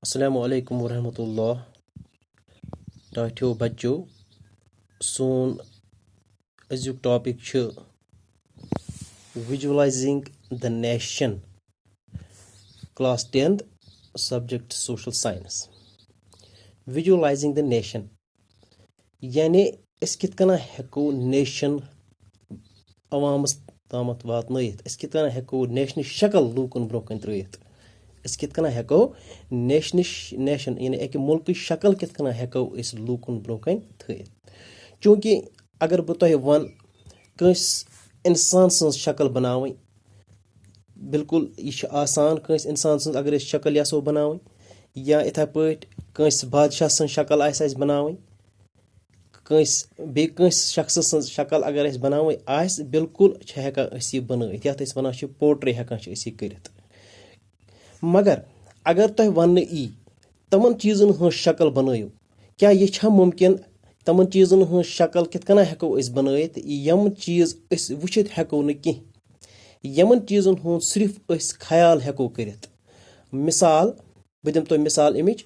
Assalamu alaikum warahmatullah. Tawhtio bachcho. Soon azuk topic chu visualizing the nation. Class 10th subject social science. Visualizing the nation. Yani es kit kana heko nation awamas tamat vatnayit. Es kit kana heko nation shakal lukun broken trayit. Es kit kana heko nation yani ek mulk shakal kit kana heko is lukun broken trayit. Chunki agar batoy wan kans इंसान sons शक्ल बनावं बिल्कुल यह आसान कस इंसान sons अगर शक्ल यसो बनावं या इथे पट कस बादशाह सन्स शक्ल आस बनावं कस शख्स सन्स शक्ल अगर अस बनावं आस बिल्कुल हेकान अस यह बनइथ यथ अस वनान पोर्ट्रे हेकान अस यह करित मगर अगर तुह वन यी तमन चीजन हज शक्ल बनइव क्या यह मुमकिन तमन चीजन हज शक्ल कित कना हेको अस बनइथ यम चीज अस वुचित हेको न कि यमन चीजन हूं सिर्फ अस ख्याल हेको करित मिसाल बह दिम तो मिसाल अमिच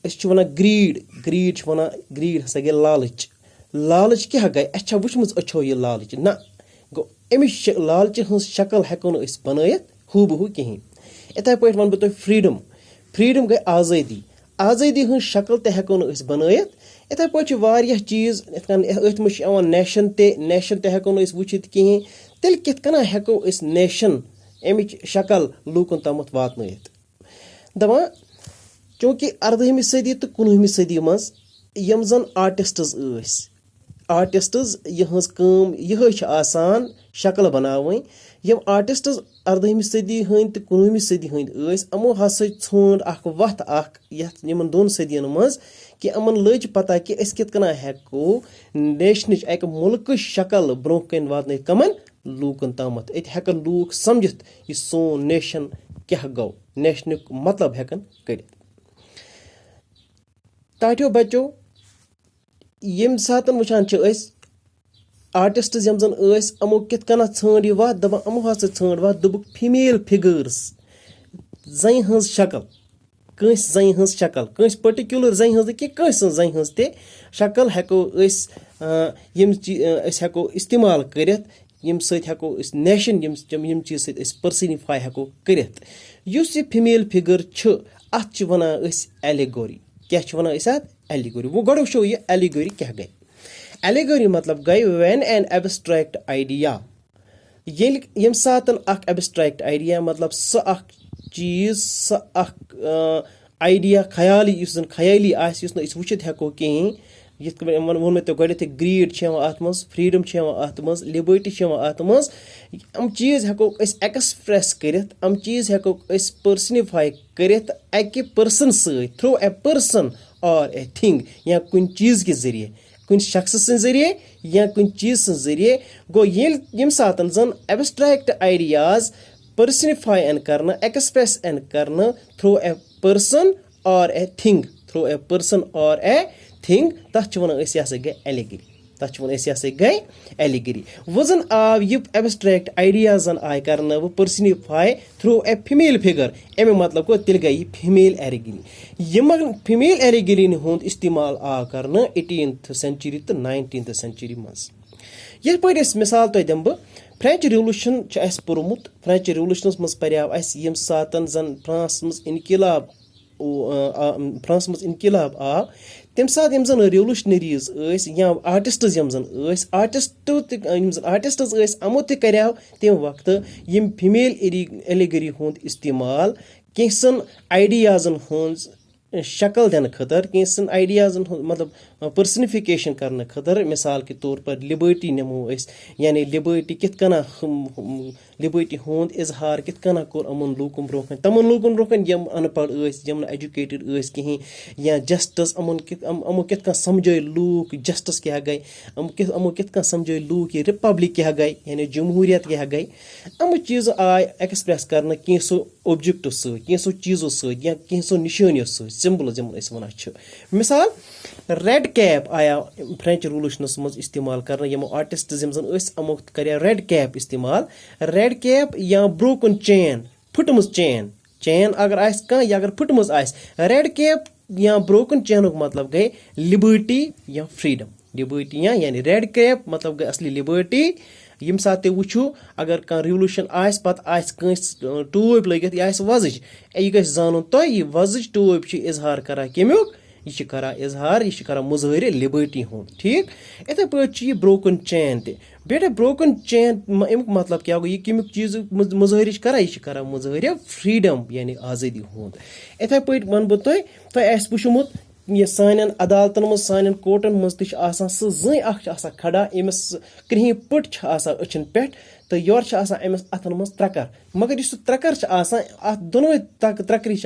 अस च वना ग्रीड हसा गई लालच क्या गई अस वुचमज अच्छो यह लालच ना गो अमिच लालच हज शक्ल हेको न अस बनइथ हूबहू कहीं इथे पे वन बह फ्रीडम गई आज़ादी हज शक्ल ते हेको न अस बनइथ इथे पे वारिया चीज अथ मन नेशन ते हेको न वुचित कहीं तेल कित कना हेको अस नेशन अमिच शक्ल लूकन तमत वातनइथ दपान चूंकि 18वीं सदी तो 19वीं सदी मज यम जन आर्टिस्ट्स यहज काम यह आसान शक्ल बनावं यम आर्टिस्ट्स 18वीं सदी हंद तो 19वीं सदी हंद अमो हसा ढूंढ वथ यमन दोन सदियन मज कि अमन लज पता कि अस कित कना हेको नेशनच एक मुल्क शक्ल ब्रोह कन वातन कमन लूकन तामत अत हेकन लूक समझित यह सोन नेशन क्या गो नेशन मतलब हेकन कर ताठ्यो बच्चो यम सातन वुचान आर्टिस्ट्स यम जन अमो कित कना ढूंढ यह वत दपान अमो हसा ढूंढ वत दुबुक फीमेल फिगर्स जन हज शक्ल कस जन हज शक्ल कस पर्टिकुलर जन हज कि कस जन हज ते शक्ल हेको यम हेको इस्तेमाल करित यम सत हेको नेशन यम चीज सत पर्सनिफाई हेको करित युस यह फीमेल फिगर छ अत वनान एलिगोरी क्या वनान अत एलिगोरी वो गो वुचो यह एलिगोरी क्या गई एलिगोरी मतलब गई व्हेन एन एब्स्ट्रैक्ट आइडिया यम सातन अख एब्स्ट्रैक्ट आइडिया मतलब चीज आइडिया ख्याली जन ख्याली वुचित हेको कहीं वो तो गो ग्रीड अत मज फ्रीडम अत मज लिबर्टी अत मज अम चीज हेको एक्सप्रेस करित अम चीज हेको पर्सनिफाई करित अकि पर्सन सत थ्रू ए पर्सन और ए थिंग या कुन चीज के जरिए कुन शख्स सं जरिए या कुन चीज सं जरिए गो यम सातन जन एब्स्ट्रैक्ट आइडियाज पर्सनिफाई एन करना एक्सप्रेस एन करना थ्रू ए पर्सन और a thing through a person और ए थिंग तथ वन गई एलिगरी वो जन आव यह एब्स्ट्रैक्ट आइडियाज आय कर वो पर्सनिफाई थ्रू ए फीमेल फिगर अमे मतलब को तेल गई फीमेल एलिगरी यम फीमेल एलिगरी हूंद इस्तेमाल आव कर 18th सेंचुरी तो 19th सेंचुरी मज ये पे मिसाल तुम दिम बह फ्रेंच रिवोल्यूशन पोर्मुत फ्रेंच रिवोल्यूशन मज पर्याव यम सातन जन फ्रांस मज इनकलाब आव तम सात यम जन रिवोल्यूशनरीज या आर्टिस्ट्स यम जन आर्टिस्ट्स अमो तर्याव तम वक्त यम फीमेल एलिगरी हूंद इस्तेमाल कैसन आइडियाजन हज शक्ल दिन खतर कैसन आइडियाजन मतलब पर्सनिफिकेशन करने खतर मिसाल के तौर पर लिबर्टी नमो यानी लिबर्टी कित कना लिबर्टी हूंद इजहार कित कना कोर अमन लूकन ब्रोह तमन लूकन ब्रोह यम अनपढ़ यम एजुकेटेड कहीं या जस्टिस अमो कित कन समझे लूक जस्टिस क्या गई अमो कित कन समझे लूक ये रिपब्लिक क्या गई यानी जमहूरियत क्या गई अमो चीज आय एक्सप्रेस करने कैसो ऑब्जेक्टो सो चीजों या कैसो निशानियों सिंबल्स वन मिसाल रेड कैप आया फ्रेंच रिवोल्यूशन मज इस्तेमाल कर यमो आर्टिस्ट्स अमो कर रेड कैप इस्तेमाल रेड कैप या ब्रोकन चेन फुटमज चेन चین अगर आसि कانٛہہ यہِ अगर फुटمٕژ आसہِ रेड कैप या ब्रोकन चेनُक मतलब गई लिबर्टी या फ्रीडम लिबर्टी या यानी रेड कैप मतलब गई असली लिबर्टी यम साथ तुम वुचो अगर कह रिवोल्यूशन पत टूब लगित यह वजज यह गि जान तुम यह वजज टूब इजहार करा कमुक यह करा इजहार यह करा मुजहर लिबर्टी हुंद ठीक इथे पे ब्रोकन चैन ते बेटा ब्रोकन चैन अमुक मतलब क्या गो यह कमुक चीज मुजहर करा यह करा मुजहर फ्रीडम यानी आज़ादी हुंद इथे पे वन बह तुम वुचमुत यह सान अदालतन मज सान कोर्टन मज सह जन खड़ा अमिस कृह पट अचन पे तो योर अमिस अथन मज त्रकर मगर इस त्रकर अत दोनों त्रकरी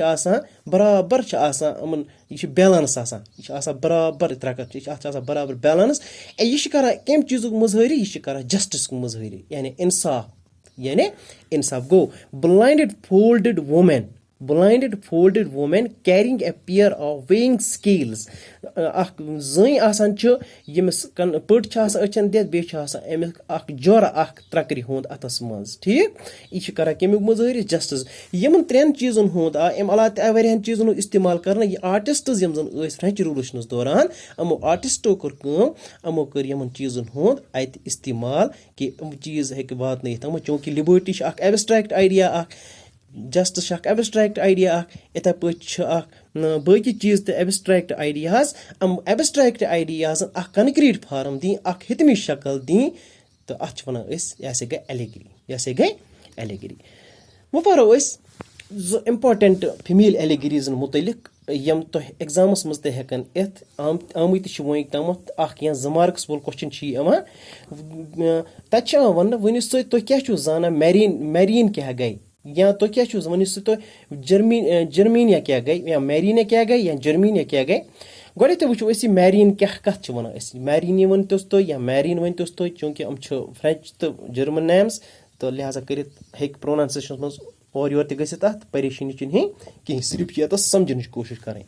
बराबर यमन यह बैलेंस यह बराबर त्रकर अत बराबर बैलेंस यह करा कम चीज़ मुजहरी यह करा जस्टिस मुजहरी यानी इंसाफ गो blinded folded woman carrying a pair of weighing scales जन यमिस पट अचन दित बे जोर त्रकरी हुंद अतस मज ठीक यह करा कमुक मुजहरी जस्टिस यमन त्रेन चीजन हुंद अम अलावा वारियान चीजन इस्तेमाल कर आर्टिस्टस यम जन फ्रेंच रिवोल्यूशन दौरान अमो आर्टिस्टो कर अमो कर यमन चीजन हुंद अत इस्तेमाल कि चीज हेक वात चूंकि liberty abstract idea justice abstract idea इथे पे बाकी चीज तो abstract ideas abstract ideas concrete form दी हितमी शक्ल दी तो अत वन यह गई एलिगरी वो पो इम्पॉर्टेंट फीमेल एलिगरीजन मुतलिक यम तो एग्जामस मज हेकन इत आमत वो तमत या 2 मार्क्स वोल क्वेश्चन तत वन वन तुम क्या जाना मैरीन क्या गई या तो क्या वन तो जर्मीनिया क्या गई या मैरीनिया क्या गई या जर्मीनिया क्या गई गोडे वो मैरीन क्या कत वन मैरीन वन तुम या मैरीन वन तुम चूंकि फ्रेंच तो जर्मन नेम्स तो लिहाजा कर प्रोनाउंसिएशन मज और योर गत परेशानी कहीं सिर्फ ये समझन कोशिश करें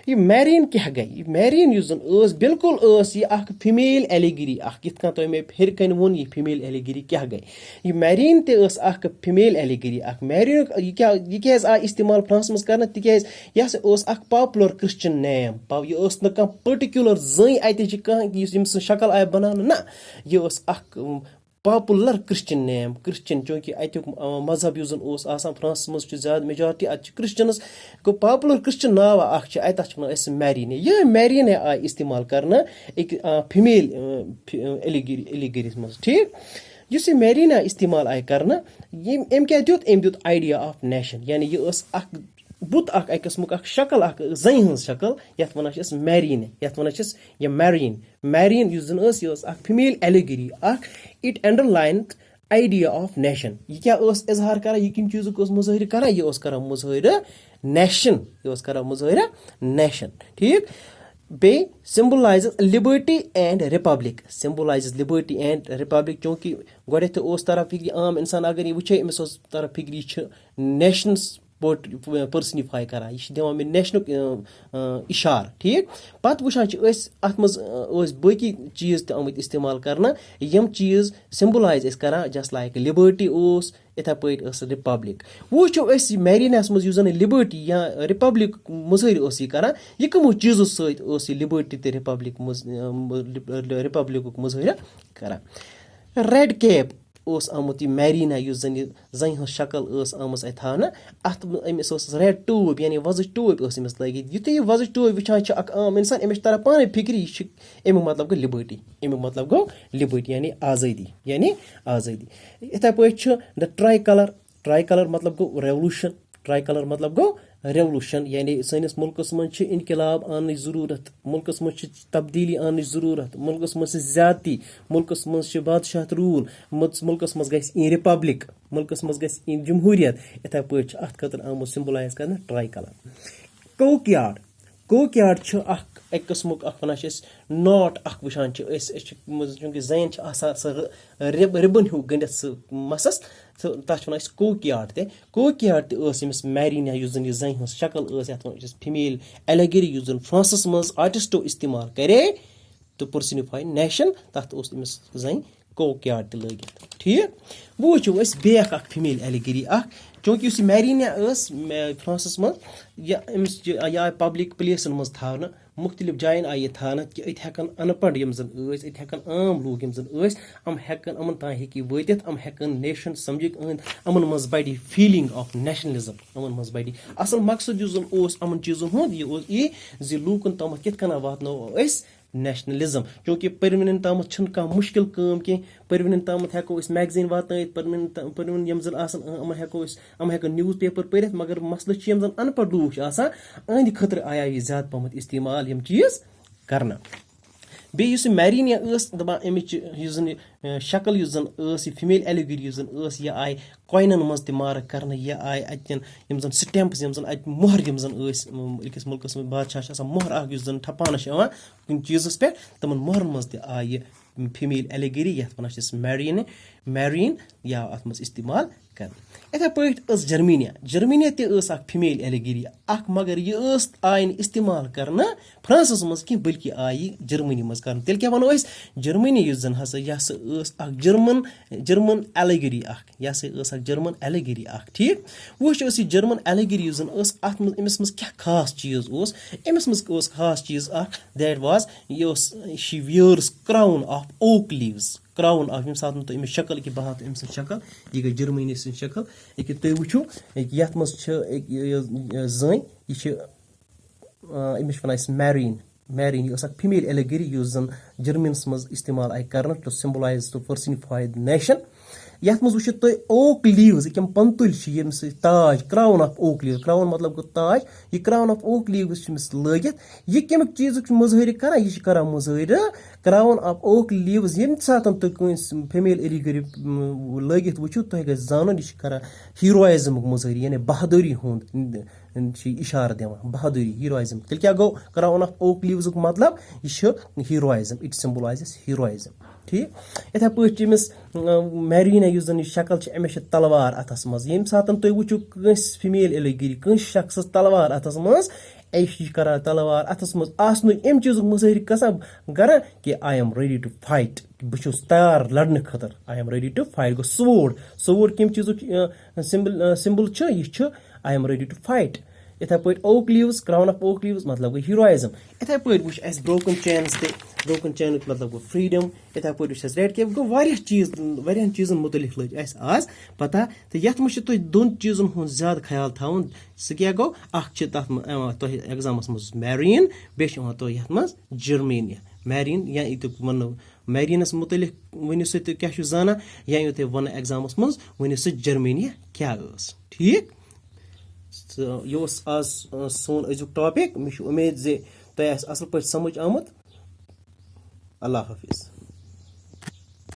यह मैरीन क्या गई मैरीन जन बिल्कुल यह फीमेल एलिगरी यथ तुम मे फिर कन वोन यह फीमेल एलिगरी क्या गई यह मैरीन ते फीमेल एलिगरी मैरीन यह क्या आय इस्तेमाल फ्रांस मज कर तिज यह पॉपुलर क्रिश्चियन नेम यह ना पर्टिकुलर जन अत शक्ल आय बनान ना यह पॉपुलर क्रिश्चियन नेम क्रिश्चियन चूंकि अत्युक मजहब जन फ्रांस मज ज्यादा मेजॉरिटी अत क्रिश्चियनस गो पॉपुलर क्रिश्चियन नाव अत मैरीन यह मैरीन आय इस्तेमाल कर एक फीमेल एलिगरी मज ठीक इस मैरीन आय इस्तेमाल आय कर अम क्या दुत आइडिया ऑफ नेशन यानी यह बुत किस्मुक शक्ल जन हज शक्ल ये वन मैरीन ये वन यह मैरीन जन female allegory it underline idea of nation यह क्या इजहार कर यह कम चीज़ मुजहर कर यह कर मुजहर नेशन ठीक बे सिंबलाइज लिबर्टी एंड रिपब्लिक चूंकि गोडे तरह फिक्री आम इंसान अगर यह वो अमिस तरह फिक्री नेशन पर्सनिफाई करा यह दिवान मे नेशनुक इशार ठीक पत वुचान अत मज बाकी चीज आमत इस्तेमाल करना यम चीज सिंबलाइज करा जस्ट लाइक लिबर्टी इथे पे रिपब्लिक वो मैरीनस मज जन लिबर्टी या रिपब्लिक मुजहर करा यह कमो चीज़ों सत लिबर्टी तो रिपब्लिक मुजहर करा रेड कैप आमुत यह मैरीना जन जन हज शक्ल आम थाना अत अमिस रेड टूब यानी वजज टूब अमिस लगित युत यह वजज टूब वुचान आम इंसान अमिस तरह पाने फिक्री अमुक मतलब गो लिबर्टी यानी आज़ादी इथे पे द ट्राई कलर मतलब गो रेवोल्यूशन यानी सनिस मुल्कस मज इनकलाब आन जरूरत मुल्कस मज तब्दीली आन जरूरत मुल्कस मज ज्यादती मुल्कस मज बादशाह रूल मुल्कस मज गई रिपब्लिक मुल्कस मज गई जमहूरियत इथे पे अत खतर आमुत सिंबलाइज कर ट्राई कलर कोकयार्ड एक किस्मुक वन नॉट वुचान चूंकि जन रिबन हूँ गंडित मसस तथ वन कोकयार्ड तमिस मैरीन जन जन हज शक्ल फीमेल एलिगरी जन फ्रांसस मज आर्टिस्टो इस्तेमाल करे तो पर्सनिफाई नेशन तथ अमिस जन کوک یارڈ تہِ لٲگِتھ ٹھیٖک وۄنۍ وٕچھو أسۍ بیاکھ اکھ فیٖمیل ایلِگری اکھ چوٗنکہِ یُس یہِ میریٖنا ٲس فرانسس منٛز یہِ أمِس یہِ آیہِ پبلِک پلیسن منٛز تھاونہٕ مُختٔلِف جاین آیہِ یہِ تھاونہٕ کہِ أتۍ ہٮ۪کن اَن پڑھ یِم زن ٲسۍ أتۍ ہٮ۪کن عام لوٗکھ یِم زن ٲسۍ یِم ہٮ۪کن یِمن تانۍ ہٮ۪کہِ یہِ وٲتِتھ یِم ہٮ۪کن نیشن سمجھِتھ یِمن منٛز بڑِ فیٖلِنٛگ آف نیشنلزم یِمن منٛز بڑِ اصل مقصد یُس زن اوس یِمن چیٖزن ہُنٛد یہِ اوس یی زِ لوٗکن تامتھ کِتھ کٔنۍ واتناوو أسۍ نیشنلزم چوٗنکہِ پٔرونٮ۪ن تامتھ چھنہٕ کانٛہہ مُشکِل کٲم کینٛہہ پٔرونٮ۪ن تامتھ ہٮ۪کو أسۍ میگزیٖن واتنٲیِتھ پٔروٕنۍ یِم زن آسن یِمن ہٮ۪کو أسۍ یِم ہٮ۪کن نِوٕز پیپر پٔرِتھ مگر مسلہٕ چھِ یِم زن اَن پڑھ لوٗکھ چھِ آسان أہنٛدِ خٲطرٕ آیہِ یہِ زیادٕ پہمتھ استعمال یِم چیٖز کرنہٕ بیٚیہِ یُس یہِ میریٖنا ٲس دپان امِچ یُس زن یہِ شکل یُس زن ٲس یہِ فیٖمیل ایلِگری یُس زن ٲس یہِ آیہِ کوینن منٛز تہِ مارک کرنہٕ یہِ آیہِ اتٮ۪ن یِم زن سٹیمپٕس یِم زن اتہِ مۄہر یِم زن ٲسۍ أکِس مُلکس منٛز بادشاہ چھِ آسان مۄہر اکھ یُس زن تھپاونہٕ چھِ یِوان کُنہِ چیٖزس پٮ۪ٹھ تِمن مۄہرن منٛز تہِ آیہِ یہِ فیٖمیل ایلِگری یتھ ونان چھِ أسۍ میریٖن یا اتھ منٛز استعمال کرنہٕ یِتھے پٲٹھۍ ٲس جرمینیا تہِ ٲس اکھ فیٖمیل ایلِگری اکھ مگر یہِ ٲس آیہِ نہٕ استعمال کرنہٕ فرانسس منٛز کینٛہہ بٔلکہِ آیہِ یہِ جرمنی منٛز کرنہٕ تیٚلہِ کیاہ ونو أسۍ جرمنی یُس زن ہسا یہِ ہسا ٲس اکھ جرمن ایلِگری اکھ یہِ ہسا ٲس اکھ جرمن ایلِگری اکھ ٹھیٖک وٕچھ ٲس یہِ جرمن ایلِگری یُس زن ٲس اتھ منٛز أمِس منٛز کیاہ خاص چیٖز اوس أمِس منٛز اوس خاص چیٖز اکھ دیٹ واز یہِ اوس شی وِیٲرٕس کراوُن آف اوک لیٖوٕز کراوُن اکھ ییٚمہِ ساتہٕ تۄہہِ أمِس شکل کہِ بہٕ ہاو تۄہہِ أمۍ سٕنٛز شکل یہِ گٔے جرمنی سٕنٛز شکل ییٚکیاہ تُہۍ وٕچھِو یتھ منٛز چھِ زٔنۍ یہِ چھِ أمِس چھِ وَنان أسۍ میریٖن یہِ ٲس اکھ فیٖمیل ایلِگری یُس زن جرمنس منٛز استعمال آیہِ کرنہٕ ٹُو سمبلایز ٹُو پٔرسنِفاے د نیشن یتھ منٛز وٕچھِو تُہۍ اوک لیٖوٕز یِم پنتُلۍ چھِ ییٚمہِ سۭتۍ تاج کراوُن آف اوک لیٖوٕز کراوُن مطلب گوٚو تاج یہِ کراوُن آف اوک لیٖوٕز چھِ أمِس لٲگِتھ یہِ کَمیُک چیٖزُک چھُ مُظٲہرٕ کران یہِ چھِ کران مُظٲہرٕ کراوُن آف اوک لیٖوٕز ییٚمہِ ساتہٕ تُہۍ کٲنٛسہِ فیٖمیل ایلِگری لٲگِتھ وٕچھِو تُہۍ گژھِ زانُن یہِ چھِ کران ہیٖرویزمُک مُظٲہرٕ یعنی بہادُری ہُنٛد چھِ یہِ اِشارٕ دِوان بہادُری ہیٖرویزم تیٚلہِ کیاہ گوٚو کراوُن آف اوک لیٖوزُک مطلب یہِ چھُ ہیٖرویزم اِٹ سمبلایزز ہیٖرویزم ٹھیٖک یِتھے پٲٹھۍ چھِ أمِس میریٖنا یُس زن یہِ شکل چھِ أمِس چھِ تلوار اَتھس منٛز ییٚمہِ ساتہٕ تُہۍ وٕچھِو کٲنٛسہِ فیٖمیل ایلِگری کٲنٛسہِ شخصس تلوار اَتھس منٛز یہِ چھِ کران تلوار اَتھس منٛز آسنُک اَمہِ چیٖزُک مُظٲہرٕ گژھان کران کہِ I am ready to fight بہٕ چھُس تیار لڑنہٕ خٲطرٕ I am ready to fight گوٚو سووڑ کَمہِ چیٖزُک سِمبل چھُ یہِ چھُ I am ready to fight یِتھے پٲٹھۍ اوک لیٖوٕز کراوُن آف اوک لیٖوٕز مطلب گوٚو ہیٖرویزم یِتھے پٲٹھۍ وٕچھ اَسہِ بروکن چینٕز تہِ بروکن چینُک مطلب گوٚو فرٛیٖڈم یِتھے پٲٹھۍ وٕچھ اَسہِ ریڈ کیپ گوٚو واریاہ چیٖز واریاہن چیٖزن مُتعلِق لٔج اَسہِ آز پتہ تہٕ یتھ منٛز چھُ تۄہہِ دۄن چیٖزن ہُنٛد زیادٕ خیال تھاوُن سُہ کیاہ گوٚو اکھ چھِ تتھ منٛز یِوان تۄہہِ ایگزامس منٛز میریٖن بیٚیہِ چھِ یِوان تۄہہِ یتھ منٛز جرمینیا میریٖن یا یہِ تہِ وَنو میریٖنس مُتعلِق ؤنِو سُہ تُہۍ کیاہ چھُ زانان یا یہِ تۄہہِ وَنو ایگزامس منٛز ؤنِو سُہ جرمینیا کیاہ ٲس ٹھیٖک یہِ اوس آز سون أزیُک ٹاپِک مےٚ چھُ اُمید زِ تۄہہِ آسہِ اَصٕل پٲٹھۍ سمجھ آمُت اللہ حافظ